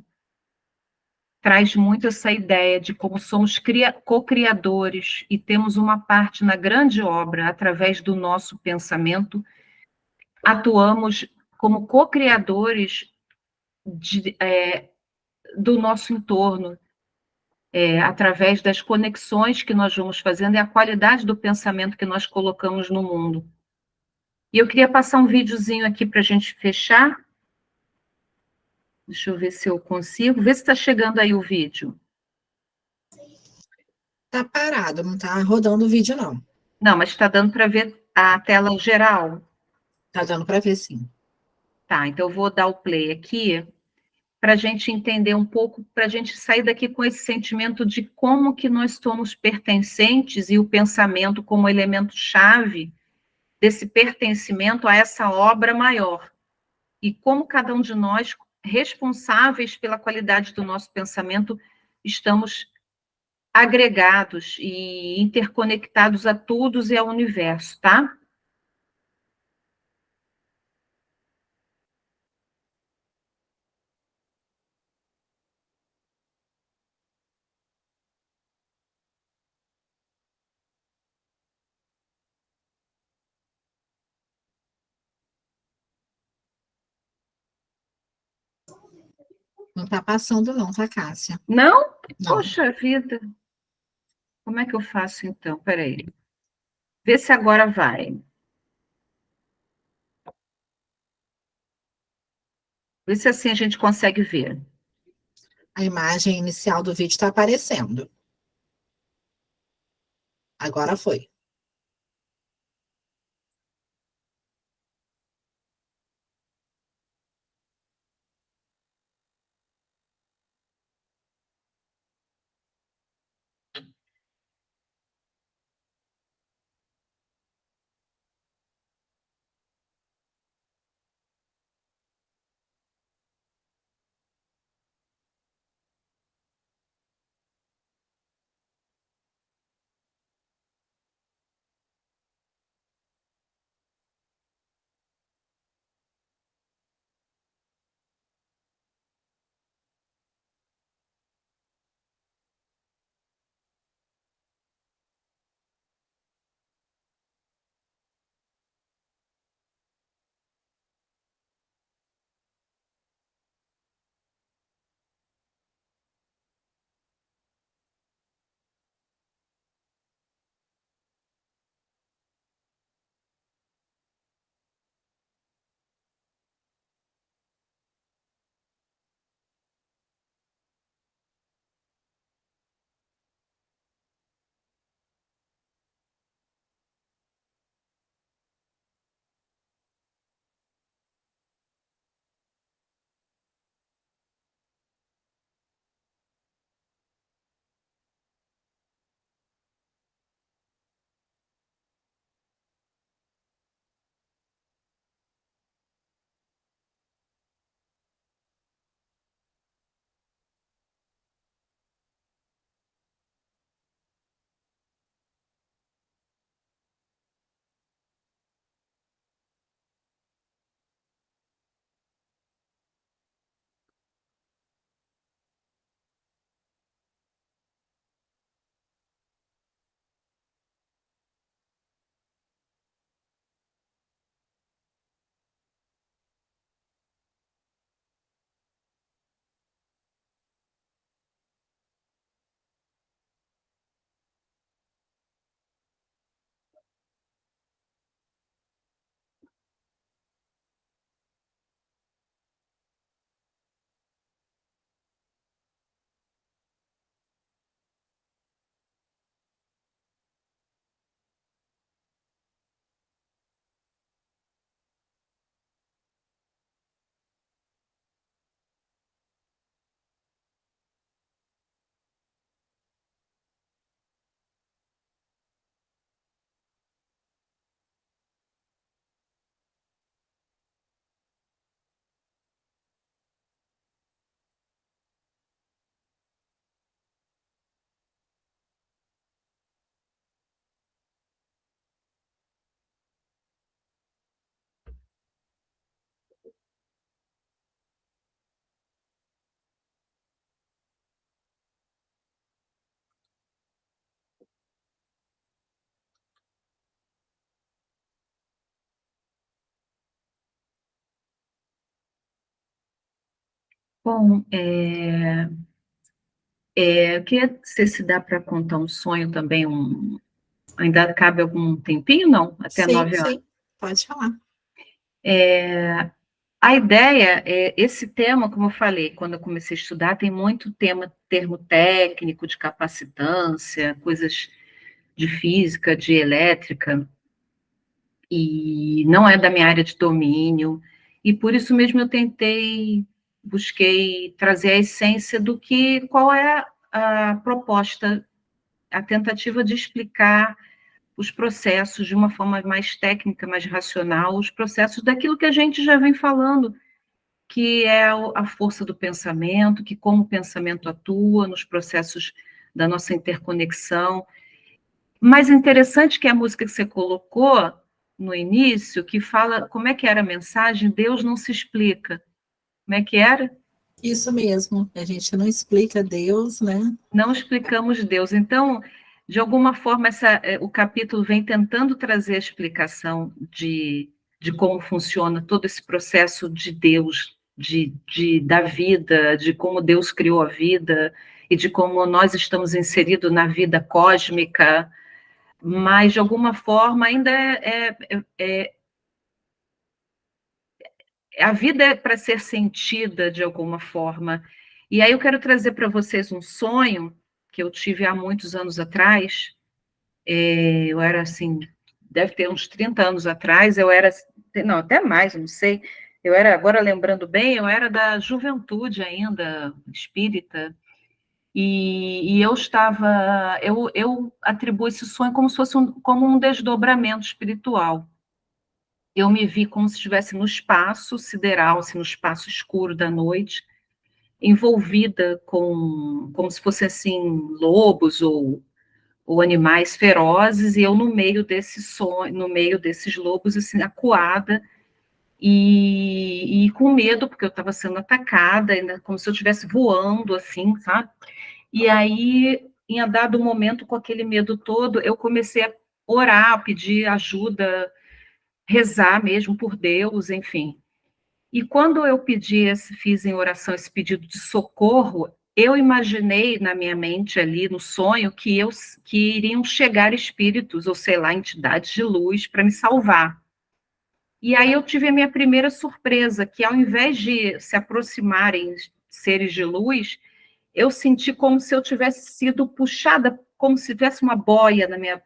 Speaker 1: traz muito essa ideia de como somos co-criadores e temos uma parte na grande obra através do nosso pensamento, atuamos como co-criadores do nosso entorno, através das conexões que nós vamos fazendo e a qualidade do pensamento que nós colocamos no mundo. E eu queria passar um videozinho aqui para a gente fechar. Deixa eu ver se eu consigo. Vê se está chegando aí o vídeo.
Speaker 2: Tá parado, não tá rodando o vídeo, não.
Speaker 1: Não, mas está dando para ver a tela geral?
Speaker 2: Tá dando para ver, sim.
Speaker 1: Tá, então eu vou dar o play aqui para a gente entender um pouco, para a gente sair daqui com esse sentimento de como que nós somos pertencentes e o pensamento como elemento-chave desse pertencimento a essa obra maior. E como cada um de nós, responsáveis pela qualidade do nosso pensamento, estamos agregados e interconectados a todos e ao universo, tá?
Speaker 2: Não tá passando, não, tá, Cássia?
Speaker 1: Não?
Speaker 2: Não.
Speaker 1: Poxa vida. Como é que eu faço então? Peraí. Vê se agora vai. Vê se assim a gente consegue ver.
Speaker 2: A imagem inicial do vídeo está aparecendo. Agora foi.
Speaker 1: Bom, eu queria saber se dá para contar um sonho também, ainda cabe algum tempinho? Não, até
Speaker 2: Sim,
Speaker 1: 9 horas.
Speaker 2: sim, pode falar.
Speaker 1: A ideia é, esse tema, como eu falei, quando eu comecei a estudar, tem muito termo técnico de capacitância, coisas de física, de elétrica, e não é da minha área de domínio, e por isso mesmo eu busquei trazer a essência qual é a proposta, a tentativa de explicar os processos de uma forma mais técnica, mais racional, os processos daquilo que a gente já vem falando, que é a força do pensamento, que como o pensamento atua nos processos da nossa interconexão. Mais interessante que a música que você colocou no início, que fala, como é que era a mensagem? Deus não se explica. Como é que era?
Speaker 2: Isso mesmo, a gente não explica Deus, né?
Speaker 1: Não explicamos Deus. Então, de alguma forma, o capítulo vem tentando trazer a explicação de como funciona todo esse processo de Deus, da vida, de como Deus criou a vida e de como nós estamos inseridos na vida cósmica, mas, de alguma forma, ainda a vida é para ser sentida de alguma forma. E aí eu quero trazer para vocês um sonho que eu tive há muitos anos atrás. Eu era assim, deve ter uns 30 anos atrás, eu era, não, até mais, não sei. Eu era, agora lembrando bem, eu era da juventude ainda, espírita, e eu atribuo esse sonho como se fosse como um desdobramento espiritual. Eu me vi como se estivesse no espaço sideral, assim, no espaço escuro da noite, envolvida como se fossem assim lobos ou animais ferozes, e eu no meio desse sonho, no meio desses lobos, assim, acuada e com medo, porque eu estava sendo atacada, ainda como se eu estivesse voando, assim, sabe? E aí, em dado momento, com aquele medo todo, eu comecei a orar, pedir ajuda, rezar mesmo por Deus, enfim. E quando eu fiz em oração esse pedido de socorro, eu imaginei na minha mente ali, no sonho, que iriam chegar espíritos, ou sei lá, entidades de luz para me salvar. E aí eu tive a minha primeira surpresa, que ao invés de se aproximarem seres de luz, eu senti como se eu tivesse sido puxada, como se tivesse uma boia na minha,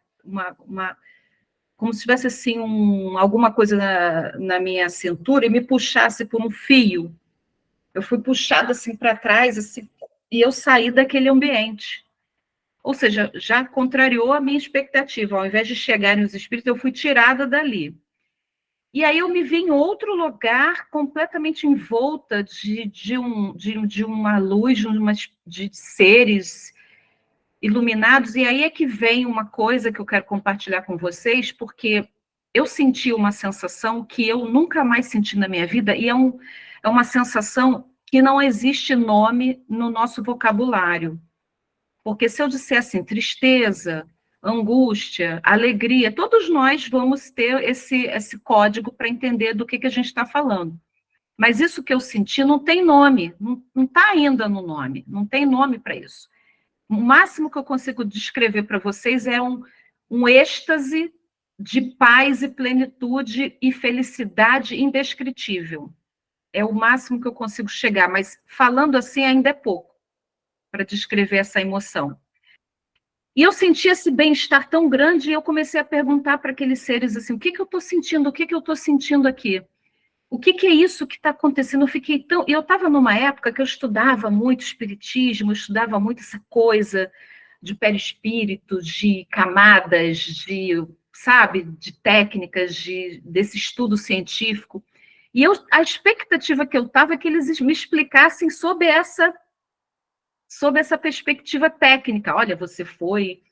Speaker 1: como se tivesse assim alguma coisa na minha cintura e me puxasse por um fio. Eu fui puxada assim para trás, assim, e eu saí daquele ambiente. Ou seja, já contrariou a minha expectativa. Ao invés de chegarem os espíritos, eu fui tirada dali. E aí eu me vi em outro lugar, completamente envolta de uma luz, de seres iluminados. E aí é que vem uma coisa que eu quero compartilhar com vocês, porque eu senti uma sensação que eu nunca mais senti na minha vida, e é uma sensação que não existe nome no nosso vocabulário. Porque se eu disser assim, tristeza, angústia, alegria, todos nós vamos ter esse código para entender do que a gente está falando. Mas isso que eu senti não tem nome, não está ainda no nome, não tem nome para isso. O máximo que eu consigo descrever para vocês é um êxtase de paz e plenitude e felicidade indescritível. É o máximo que eu consigo chegar, mas falando assim ainda é pouco para descrever essa emoção. E eu senti esse bem-estar tão grande e eu comecei a perguntar para aqueles seres assim, o que eu estou sentindo? O que eu estou sentindo aqui? O que é isso que está acontecendo? Eu fiquei tão... Eu estava numa época que eu estudava muito espiritismo, eu estudava muito essa coisa de perispírito, de camadas, sabe, de técnicas, desse estudo científico. E a expectativa que eu estava é que eles me explicassem sobre essa perspectiva técnica. Olha, você foi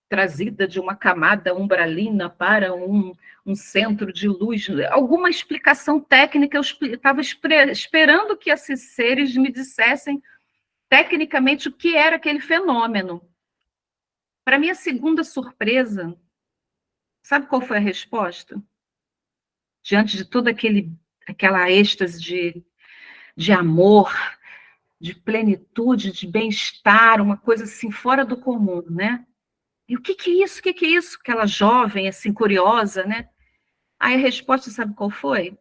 Speaker 1: trazida de uma camada umbralina para um centro de luz, alguma explicação técnica, eu estava esperando que esses seres me dissessem tecnicamente o que era aquele fenômeno. Para minha segunda surpresa, sabe qual foi a resposta? Diante de toda aquela êxtase de amor, de plenitude, de bem-estar, uma coisa assim fora do comum, né? E o que que é isso? O que que é isso? Aquela jovem, assim, curiosa, né? Aí a resposta, sabe qual foi?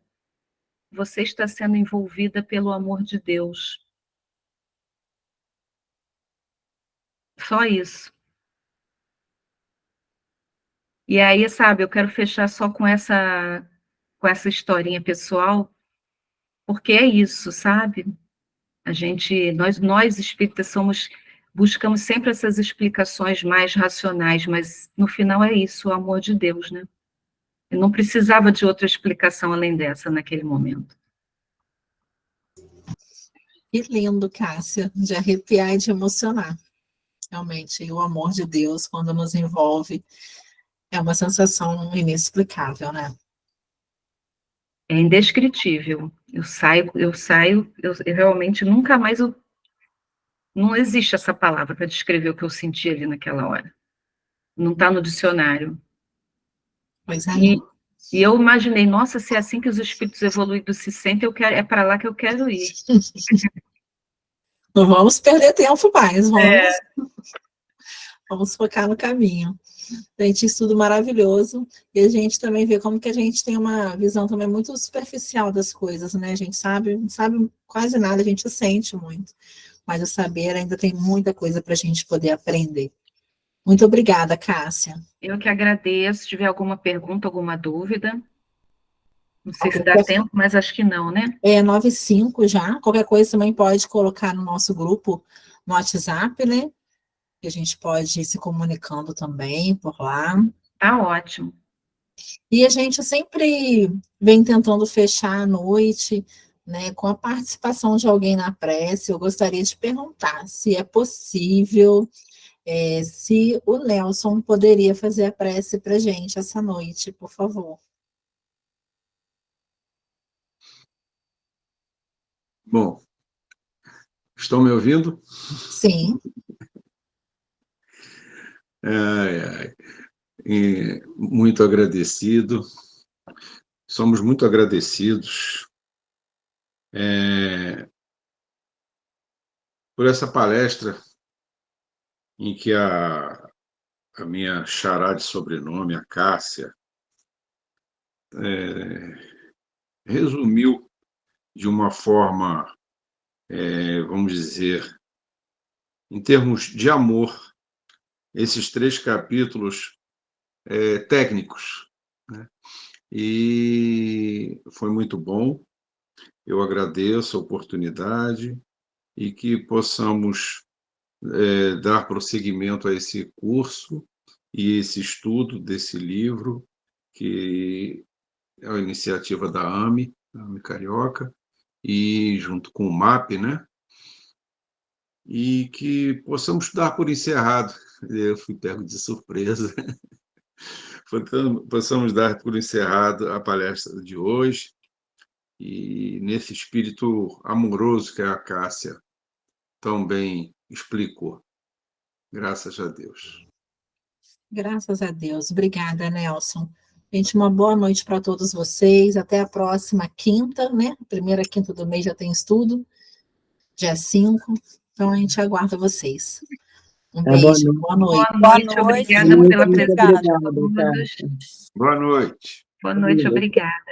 Speaker 1: Você está sendo envolvida pelo amor de Deus. Só isso. E aí, sabe, eu quero fechar só com essa historinha pessoal, porque é isso, sabe? Nós espíritas buscamos sempre essas explicações mais racionais, mas no final é isso, o amor de Deus, né? Eu não precisava de outra explicação além dessa naquele momento.
Speaker 2: Que lindo, Cássia, de arrepiar e de emocionar. Realmente, e o amor de Deus, quando nos envolve, é uma sensação inexplicável, né?
Speaker 1: É indescritível. Eu realmente nunca mais. Não existe essa palavra para descrever o que eu senti ali naquela hora. Não está no dicionário.
Speaker 2: Pois é.
Speaker 1: E eu imaginei, nossa, se é assim que os espíritos evoluídos se sentem, é para lá que eu quero ir.
Speaker 2: Não vamos perder tempo mais, vamos focar no caminho. Gente, estudo maravilhoso, e a gente também vê como que a gente tem uma visão também muito superficial das coisas, né? A gente não sabe quase nada, a gente sente muito, mas o saber ainda tem muita coisa para a gente poder aprender. Muito obrigada, Cássia.
Speaker 1: Eu que agradeço. Se tiver alguma pergunta, alguma dúvida. Não sei se dá tempo, mas acho que não, né?
Speaker 2: É 9h05 já. Qualquer coisa também pode colocar no nosso grupo no WhatsApp, né? Que a gente pode ir se comunicando também por lá.
Speaker 1: Tá ótimo.
Speaker 2: E a gente sempre vem tentando fechar a noite, né, com a participação de alguém na prece. Eu gostaria de perguntar se é possível, se o Nelson poderia fazer a prece para a gente essa noite, por favor.
Speaker 3: Bom, estão me ouvindo?
Speaker 2: Sim.
Speaker 3: Muito agradecido. Somos muito agradecidos por essa palestra em que a minha xará de sobrenome, a Cássia, resumiu de uma forma, vamos dizer, em termos de amor, esses 3 capítulos técnicos, né? E foi muito bom. Eu agradeço a oportunidade e que possamos dar prosseguimento a esse curso e esse estudo desse livro, que é a iniciativa da AME Carioca, e junto com o MAP, né? E que possamos dar por encerrado. Eu fui pego de surpresa. Possamos dar por encerrado a palestra de hoje, e nesse espírito amoroso que a Cássia tão bem explicou. Graças a Deus.
Speaker 2: Graças a Deus. Obrigada, Nelson. Gente, uma boa noite para todos vocês. Até a próxima quinta, né? Primeira quinta do mês já tem estudo, dia 5. Então, a gente aguarda vocês. Um beijo, boa noite.
Speaker 1: Boa noite, obrigada pela presença de todos.
Speaker 3: Boa noite.
Speaker 1: Boa noite, obrigada.